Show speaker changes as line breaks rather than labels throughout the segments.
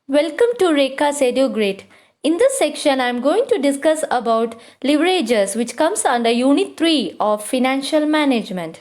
Welcome to Rekha's EduGrid. In this section, I am going to discuss about leverages, which comes under Unit 3 of Financial Management.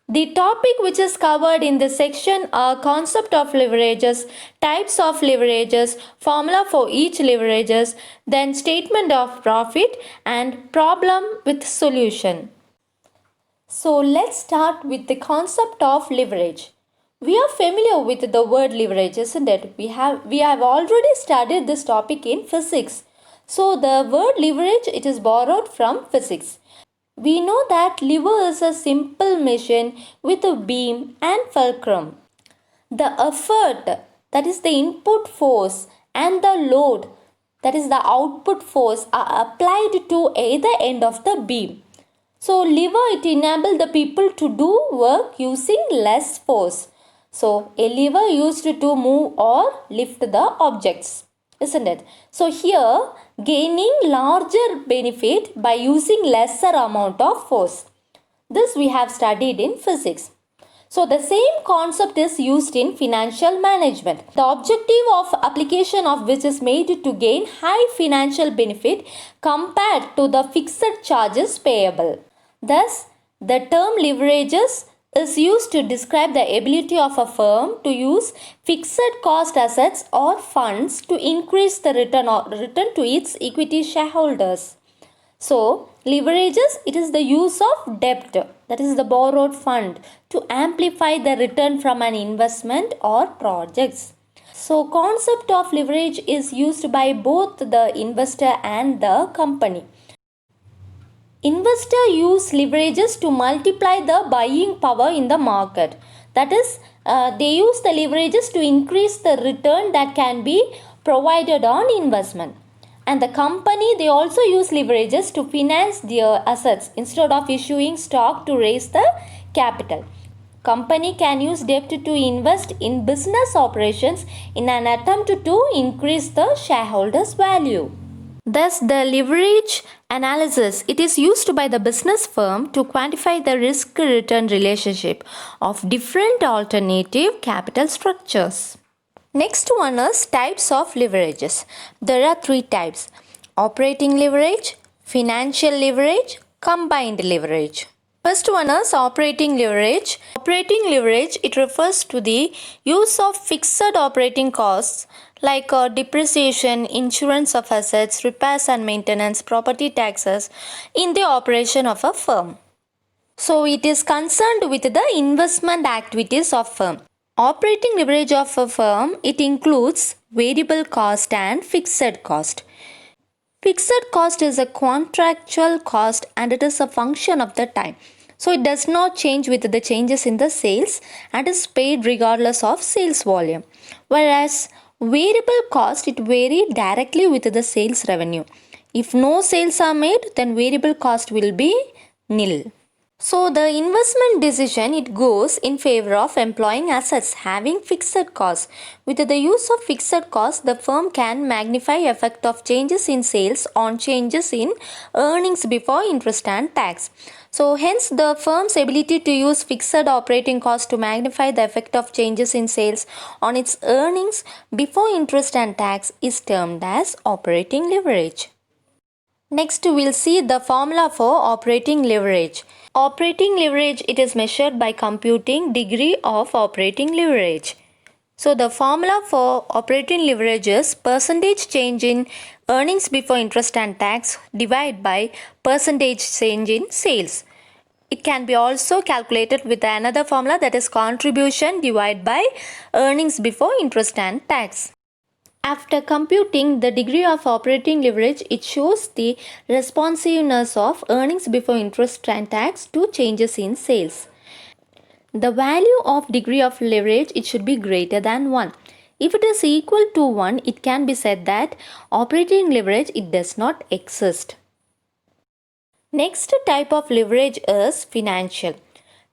The topic which is covered in this section are concept of leverages, types of leverages, formula for each leverages, then statement of profit and problem with solution. So let's start with the concept of leverage. We are familiar with the word leverage, isn't it? We have already studied this topic in physics. So the word leverage, it is borrowed from physics. We know that lever is a simple machine with a beam and fulcrum. The effort, that is the input force, and the load, that is the output force, are applied to either end of the beam. So lever, it enables the people to do work using less force. So a lever used to move or lift the objects, isn't it? So here gaining larger benefit by using lesser amount of force. This we have studied in physics. So the same concept is used in financial management. The objective of application of which is made to gain high financial benefit compared to the fixed charges payable. Thus, the term leverages is used to describe the ability of a firm to use fixed cost assets or funds to increase the return to its equity shareholders. So, leverages, it is the use of debt, that is the borrowed fund, to amplify the return from an investment or projects. So, concept of leverage is used by both the investor and the company. Investor use leverages to multiply the buying power in the market. That is, they use the leverages to increase the return that can be provided on investment. And the company, they also use leverages to finance their assets instead of issuing stock to raise the capital. Company can use debt to invest in business operations in an attempt to increase the shareholders' value. Thus, the leverage analysis, it is used by the business firm to quantify the risk-return relationship of different alternative capital structures. Next one is types of leverages. There are three types: operating leverage, financial leverage, combined leverage. First one is operating leverage. Operating leverage, it refers to the use of fixed operating costs like depreciation, insurance of assets, repairs and maintenance, property taxes in the operation of a firm. So it is concerned with the investment activities of firm. Operating leverage of a firm, it includes variable cost and fixed cost. Fixed cost is a contractual cost and it is a function of the time. So it does not change with the changes in the sales and is paid regardless of sales volume. Whereas variable cost, it varies directly with the sales revenue. If no sales are made, then variable cost will be nil. So the investment decision, it goes in favor of employing assets having fixed costs. With the use of fixed costs, the firm can magnify effect of changes in sales on changes in earnings before interest and tax. So hence the firm's ability to use fixed operating costs to magnify the effect of changes in sales on its earnings before interest and tax is termed as operating leverage. Next, we'll see the formula for operating leverage. Operating leverage, it is measured by computing degree of operating leverage. So the formula for operating leverage is percentage change in earnings before interest and tax divided by percentage change in sales. It can be also calculated with another formula, that is contribution divided by earnings before interest and tax. After computing the degree of operating leverage, it shows the responsiveness of earnings before interest and tax to changes in sales. The value of degree of leverage, it should be greater than 1. If it is equal to 1, it can be said that operating leverage, it does not exist. Next type of leverage is financial.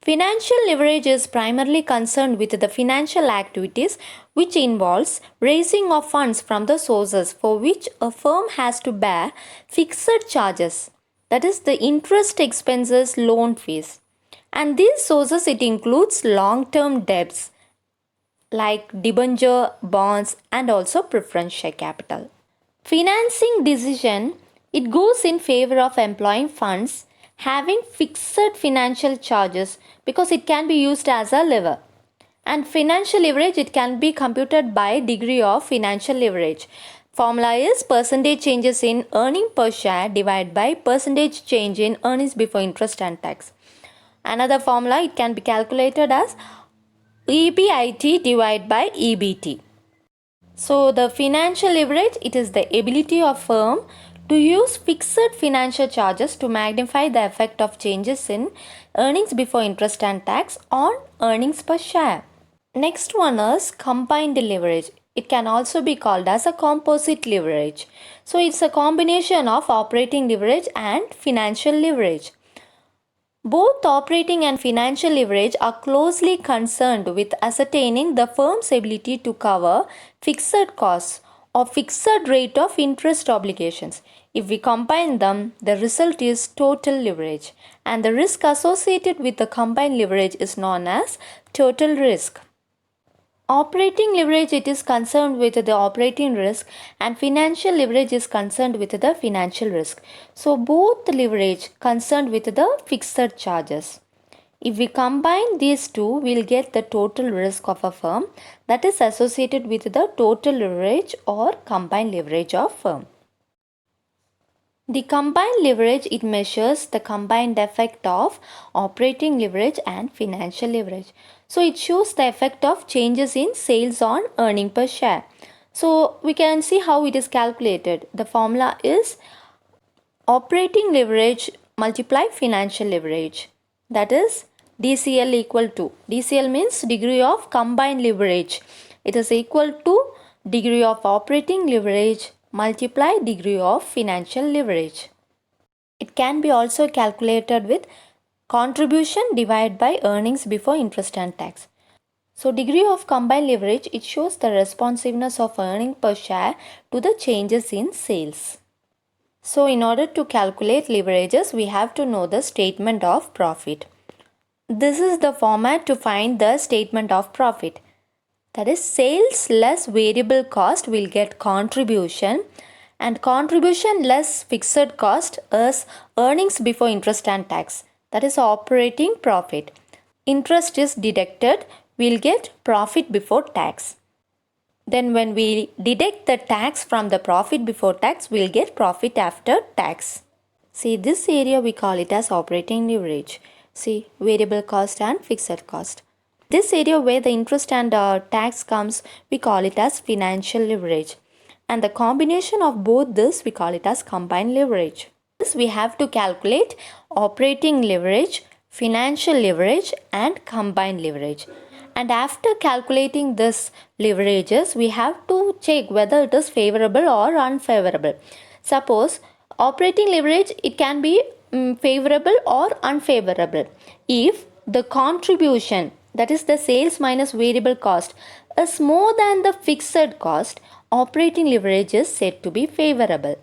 Financial leverage is primarily concerned with the financial activities which involves raising of funds from the sources for which a firm has to bear fixed charges, that is the interest expenses, loan fees, And these sources, it includes long-term debts like debenture, bonds, and also preference share capital. Financing decision, it goes in favor of employing funds having fixed financial charges because it can be used as a lever. And financial leverage, it can be computed by degree of financial leverage. Formula is percentage changes in earning per share divided by percentage change in earnings before interest and tax. Another formula, it can be calculated as EBIT divided by EBT. So the financial leverage, it is the ability of firm to use fixed financial charges to magnify the effect of changes in earnings before interest and tax on earnings per share. Next one is combined leverage. It can also be called as a composite leverage. So it's a combination of operating leverage and financial leverage. Both operating and financial leverage are closely concerned with ascertaining the firm's ability to cover fixed costs or fixed rate of interest obligations. If we combine them, the result is total leverage, and the risk associated with the combined leverage is known as total risk. Operating leverage, it is concerned with the operating risk, and financial leverage is concerned with the financial risk. So both leverage concerned with the fixed charges. If we combine these two, we'll get the total risk of a firm that is associated with the total leverage or combined leverage of firm. The combined leverage, it measures the combined effect of operating leverage and financial leverage. So it shows the effect of changes in sales on earning per share. So we can see how it is calculated. The formula is operating leverage multiply financial leverage. That is DCL equal to, DCL means degree of combined leverage. It is equal to degree of operating leverage multiply degree of financial leverage. It can be also calculated with contribution divided by earnings before interest and tax. So degree of combined leverage, it shows the responsiveness of earning per share to the changes in sales. So in order to calculate leverages, we have to know the statement of profit. This is the format to find the statement of profit. That is, sales less variable cost will get contribution, and contribution less fixed cost is earnings before interest and tax. That is operating profit. Interest is deducted, we'll get profit before tax. Then when we deduct the tax from the profit before tax, we'll get profit after tax. See, this area we call it as operating leverage. See, variable cost and fixed cost. This area where the interest and tax comes, we call it as financial leverage. And the combination of both this, we call it as combined leverage. This we have to calculate operating leverage, financial leverage, and combined leverage. And after calculating this leverages, we have to check whether it is favorable or unfavorable. Suppose operating leverage, it can be favorable or unfavorable. If the contribution, that is the sales minus variable cost, is more than the fixed cost, operating leverage is said to be favorable.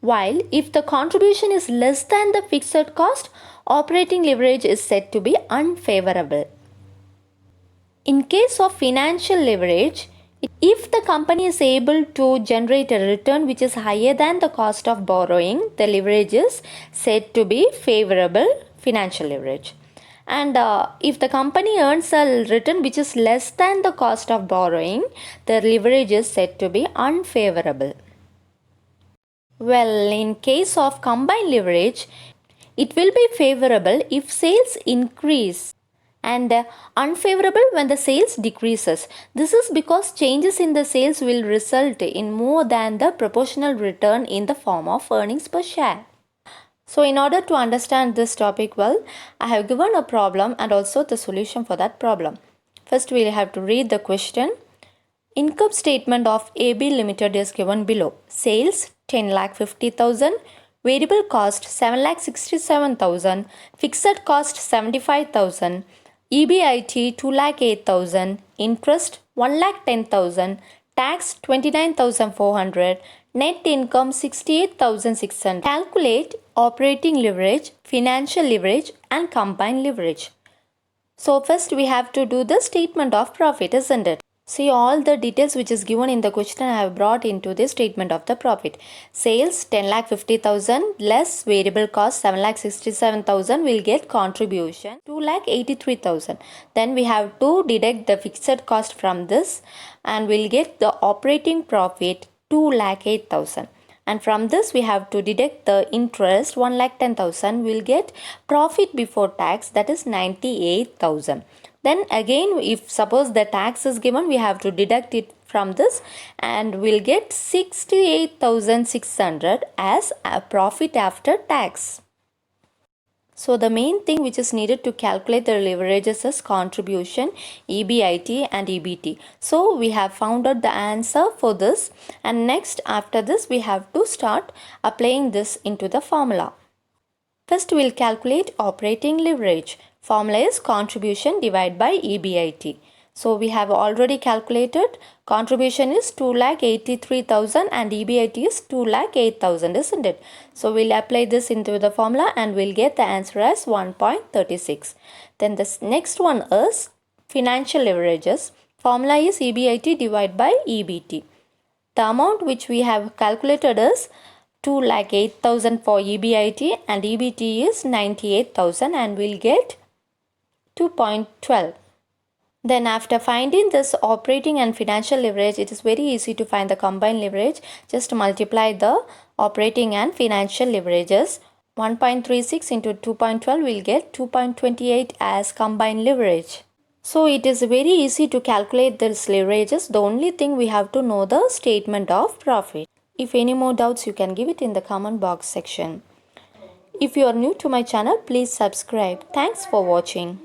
While if the contribution is less than the fixed cost, operating leverage is said to be unfavorable. In case of financial leverage, if the company is able to generate a return which is higher than the cost of borrowing, the leverage is said to be favorable financial leverage. And if the company earns a return which is less than the cost of borrowing, the leverage is said to be unfavorable. Well, in case of combined leverage, it will be favorable if sales increase and unfavorable when the sales decreases. This is because changes in the sales will result in more than the proportional return in the form of earnings per share. So in order to understand this topic well, I have given a problem and also the solution for that problem. First, we will have to read the question. Income statement of AB Limited is given below. Sales 10,50,000, variable cost 7,67,000, fixed cost 75,000, EBIT 2,08,000, interest 1,10,000, tax 29,400, net income 68,600. Calculate operating leverage, financial leverage, and combined leverage. So first we have to do the statement of profit, isn't it? See, all the details which is given in the question I have brought into the statement of the profit. Sales 10,50,000 less variable cost 7,67,000 will get contribution 2,83,000. Then we have to deduct the fixed cost from this and we'll get the operating profit 2,08,000. And from this we have to deduct the interest 1,10,000. We'll get profit before tax, that is 98,000. Then again, if suppose the tax is given, we have to deduct it from this and we'll get 68,600 as a profit after tax. So the main thing which is needed to calculate the leverages is contribution, EBIT and EBT. So we have found out the answer for this, and next after this we have to start applying this into the formula. First we'll calculate operating leverage. Formula is contribution divided by EBIT. So we have already calculated contribution is 2,83,000 and EBIT is 2,08,000, isn't it? So we'll apply this into the formula and we'll get the answer as 1.36. Then this next one is financial leverages. Formula is EBIT divided by EBT. The amount which we have calculated is 2,08,000 for EBIT and EBT is 98,000 and we'll get 2.12. Then after finding this operating and financial leverage, it is very easy to find the combined leverage. Just multiply the operating and financial leverages. 1.36 into 2.12 will get 2.28 as combined leverage. So it is very easy to calculate these leverages. The only thing we have to know the statement of profit. If any more doubts, you can give it in the comment box section. If you are new to my channel, please subscribe. Thanks for watching.